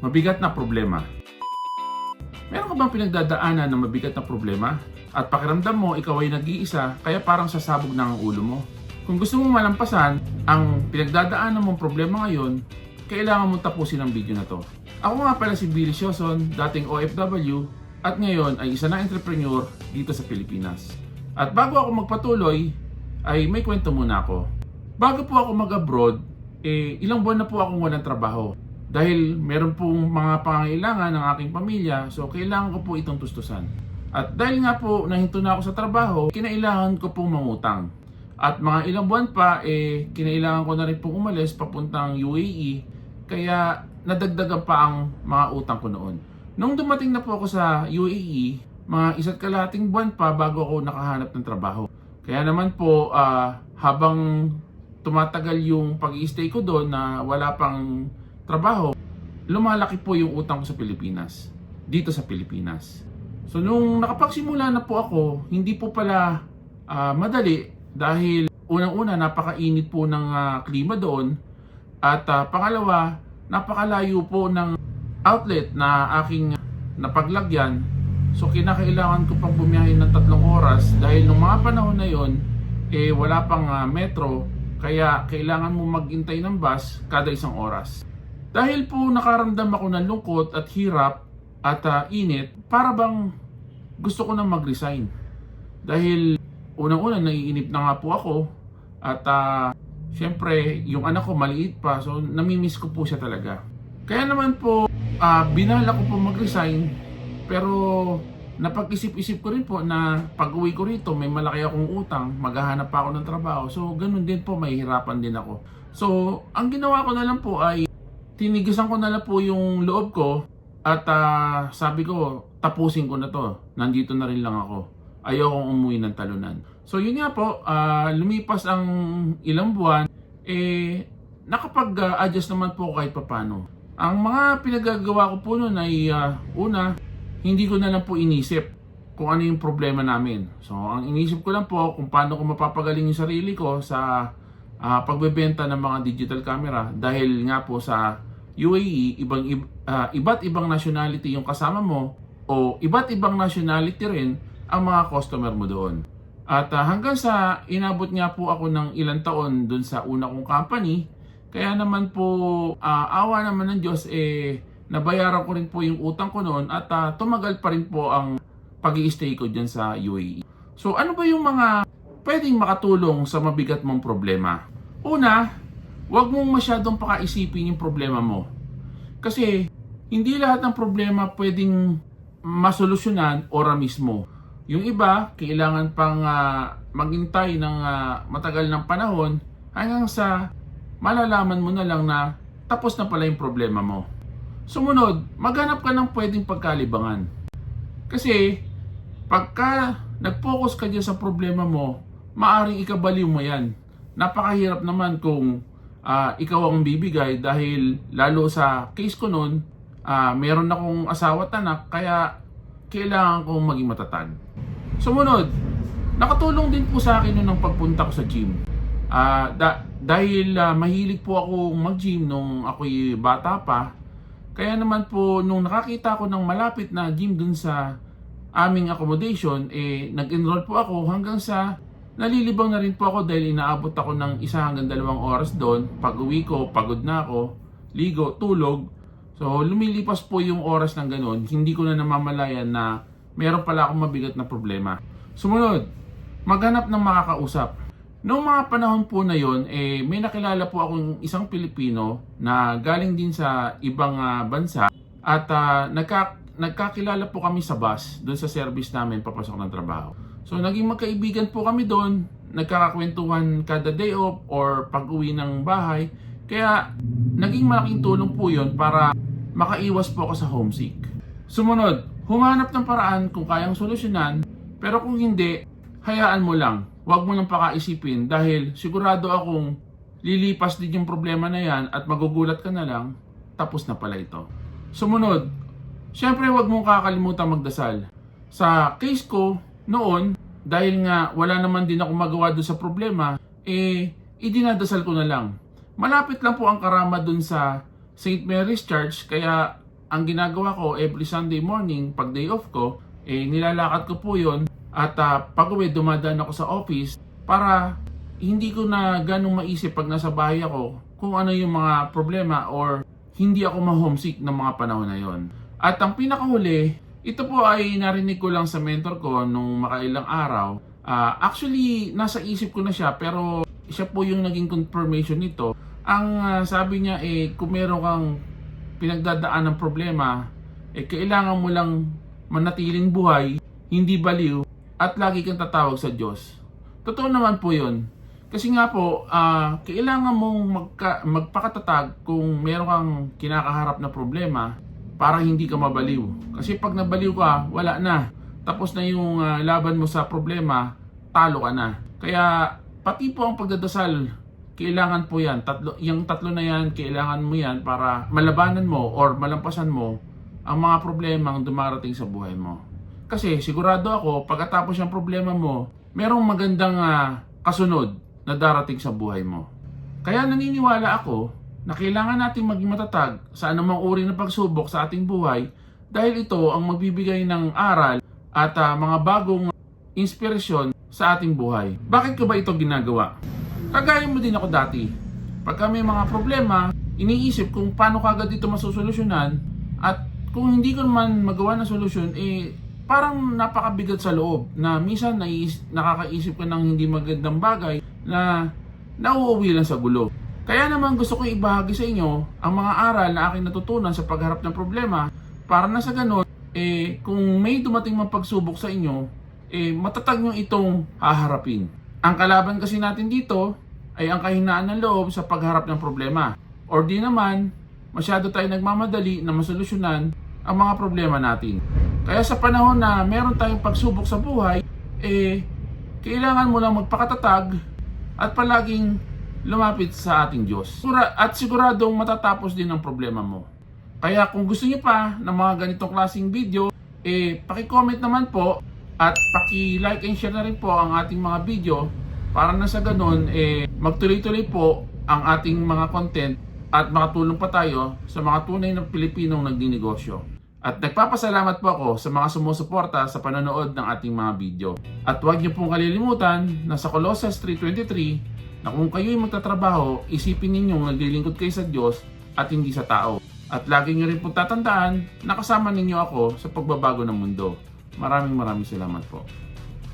Mabigat na problema. Meron ka bang pinagdadaanan ng mabigat na problema? At pakiramdam mo ikaw ay nag-iisa kaya parang sasabog na ang ulo mo? Kung gusto mong malampasan ang pinagdadaanan mong problema ngayon, kailangan mong tapusin ang video na to. Ako nga pala si Billy Sioson, dating OFW at ngayon ay isa na entrepreneur dito sa Pilipinas. At bago ako magpatuloy, ay may kwento muna ako. Bago po ako mag-abroad, ilang buwan na po akong walang trabaho. Dahil meron pong mga pangangailangan ng aking pamilya, so kailangan ko po itong tustusan. At dahil nga po nahinto na ako sa trabaho, kinailangan ko pong mangutang. At mga ilang buwan pa, kinailangan ko na rin pong umalis papuntang UAE, kaya nadagdagan pa ang mga utang ko noon. Nung dumating na po ako sa UAE, mga isa't kalahating buwan pa bago ako nakahanap ng trabaho. Kaya naman po, habang tumatagal yung pag-i-stay ko doon na wala pang trabaho, lumalaki po yung utang ko sa Pilipinas. Dito sa Pilipinas. So nung nakapagsimula na po ako, hindi po pala madali dahil unang-una napakainit po ng klima doon at pangalawa, napakalayo po ng outlet na aking napaglagyan. So kinakailangan ko pang bumiyahe ng 3 oras dahil nung mga panahon na yon wala pang metro, kaya kailangan mo maghintay ng bus kada 1 oras. Dahil po nakaramdam ako ng lungkot at hirap at init, para bang gusto ko nang mag-resign. Dahil unang-una naiinip na nga po ako at syempre yung anak ko maliit pa, so namimiss ko po siya talaga. Kaya naman po binala ko po mag-resign, pero napag-isip-isip ko rin po na pag-uwi ko rito may malaki akong utang, maghahanap pa ako ng trabaho, so ganun din po, mahihirapan din ako. So ang ginawa ko na lang po ay tinigisan ko na lang po yung loob ko at sabi ko, tapusin ko na to. Nandito na rin lang ako. Ayokong umuwi ng talunan. So yun nga po, lumipas ang ilang buwan, nakapag-adjust naman po kahit papano. Ang mga pinagagawa ko po noon ay una, hindi ko na lang po inisip kung ano yung problema namin. So ang inisip ko lang po kung paano ko mapapagaling yung sarili ko sa pagbebenta ng mga digital camera, dahil nga po sa UAE, iba't ibang nationality yung kasama mo o iba't ibang nationality rin ang mga customer mo doon. At hanggang sa inabot nga po ako ng ilang taon doon sa una kong company, kaya naman po awa naman ng Diyos, nabayaran ko rin po yung utang ko noon at tumagal pa rin po ang pag-i-stay ko dyan sa UAE. So ano ba yung mga pwedeng makatulong sa mabigat mong problema? Una, huwag mong masyadong pakaisipin yung problema mo. Kasi hindi lahat ng problema pwedeng masolusyonan ora mismo. Yung iba, kailangan pang maghintay ng matagal ng panahon hanggang sa malalaman mo na lang na tapos na pala yung problema mo. Sumunod, maghanap ka ng pwedeng pagkalibangan. Kasi pagka nag-focus ka dyan sa problema mo, maaring ikabaliw mo yan. Napakahirap naman kung ikaw ang bibigay, dahil lalo sa case ko noon, meron akong asawa at anak, kaya kailangan kong maging matatag. Sumunod, nakatulong din po sa akin noon ang pagpunta ko sa gym. Dahil mahilig po ako mag-gym nung ako'y bata pa, kaya naman po nung nakakita ko ng malapit na gym dun sa aming accommodation, nag-enroll po ako hanggang sa nalilibang na rin po ako dahil inaabot ako ng 1 hanggang 2 oras doon. Pag uwi ko, pagod na ako, ligo, tulog. So lumilipas po yung oras ng ganun, hindi ko na namamalayan na meron pala akong mabigat na problema. Sumunod, maghanap ng makakausap. Noong mga panahon po na yon, may nakilala po akong isang Pilipino na galing din sa ibang bansa at nagkakilala po kami sa bus doon sa service namin papasok ng trabaho. So naging magkaibigan po kami doon, nagkakakwentuhan kada day off or pag-uwi ng bahay. Kaya naging malaking tulong po yon para makaiwas po ako sa homesick. Sumunod, humanap ng paraan kung kayang solusyonan, pero kung hindi, hayaan mo lang. Huwag mo nang pakaisipin dahil sigurado akong lilipas din yung problema na yan at magugulat ka na lang, tapos na pala ito. Sumunod, syempre huwag mong kakalimutan magdasal. Sa case ko noon, dahil nga wala naman din ako magawa doon sa problema, idinadasal ko na lang. Malapit lang po ang Karama doon sa St. Mary's Church, kaya ang ginagawa ko every Sunday morning, pag day off ko, nilalakad ko po yun. At pag uwi, dumadaan ako sa office para hindi ko na ganong maisip pag nasa bahay ako kung ano yung mga problema or hindi ako ma-homesick ng mga panahon na yon. At ang pinakahuli, ito po ay narinig ko lang sa mentor ko nung makailang araw. Actually, nasa isip ko na siya pero siya po yung naging confirmation nito. Ang sabi niya kung meron kang pinagdadaan ng problema, kailangan mo lang manatiling buhay, hindi baliw, at lagi kang tatawag sa Diyos. Totoo naman po yun. Kasi nga po, kailangan mong magpakatatag kung meron kang kinakaharap na problema para hindi ka mabaliw. Kasi pag nabaliw ka, wala na. Tapos na yung laban mo sa problema, talo ka na. Kaya pati po ang pagdadasal, kailangan po yan. Yung tatlo na yan, kailangan mo yan para malabanan mo or malampasan mo ang mga problema ang dumarating sa buhay mo. Kasi sigurado ako, pagkatapos yung problema mo, merong magandang kasunod na darating sa buhay mo. Kaya naniniwala ako na kailangan natin maging matatag sa anumang uri ng pagsubok sa ating buhay dahil ito ang magbibigay ng aral at mga bagong inspirasyon sa ating buhay. Bakit ko ba ito ginagawa? Kagaya mo din ako dati. Pagka may mga problema, iniisip kung paano kagad ito masusolusyonan at kung hindi ko naman magawa ng solusyon, parang napakabigat sa loob na minsan nakakaisip ka ng hindi magandang bagay na nauuwi lang sa gulo. Kaya naman gusto ko ibahagi sa inyo ang mga aral na aking natutunan sa pagharap ng problema para na sa ganun, kung may dumating mang pagsubok sa inyo, matatag nyo itong haharapin. Ang kalaban kasi natin dito ay ang kahinaan ng loob sa pagharap ng problema. Or di naman, masyado tayo nagmamadali na masolusyonan ang mga problema natin. Kaya sa panahon na meron tayong pagsubok sa buhay, kailangan mo lang magpakatatag at palaging lumapit sa ating Diyos. At siguradong matatapos din ang problema mo. Kaya kung gusto niyo pa ng mga ganitong klaseng video, paki-comment naman po at paki-like and share na rin po ang ating mga video para na sa ganun, magtuloy-tuloy po ang ating mga content at makatulong pa tayo sa mga tunay na Pilipinong nagninegosyo. At nagpapasalamat po ako sa mga sumusuporta sa panonood ng ating mga video. At huwag niyo pong kalilimutan na sa Colossus 3:23 na kung kayo'y magtatrabaho, isipin ninyong naglilingkod kayo sa Diyos at hindi sa tao. At lagi niyo rin pong tatandaan na kasama ninyo ako sa pagbabago ng mundo. Maraming salamat po.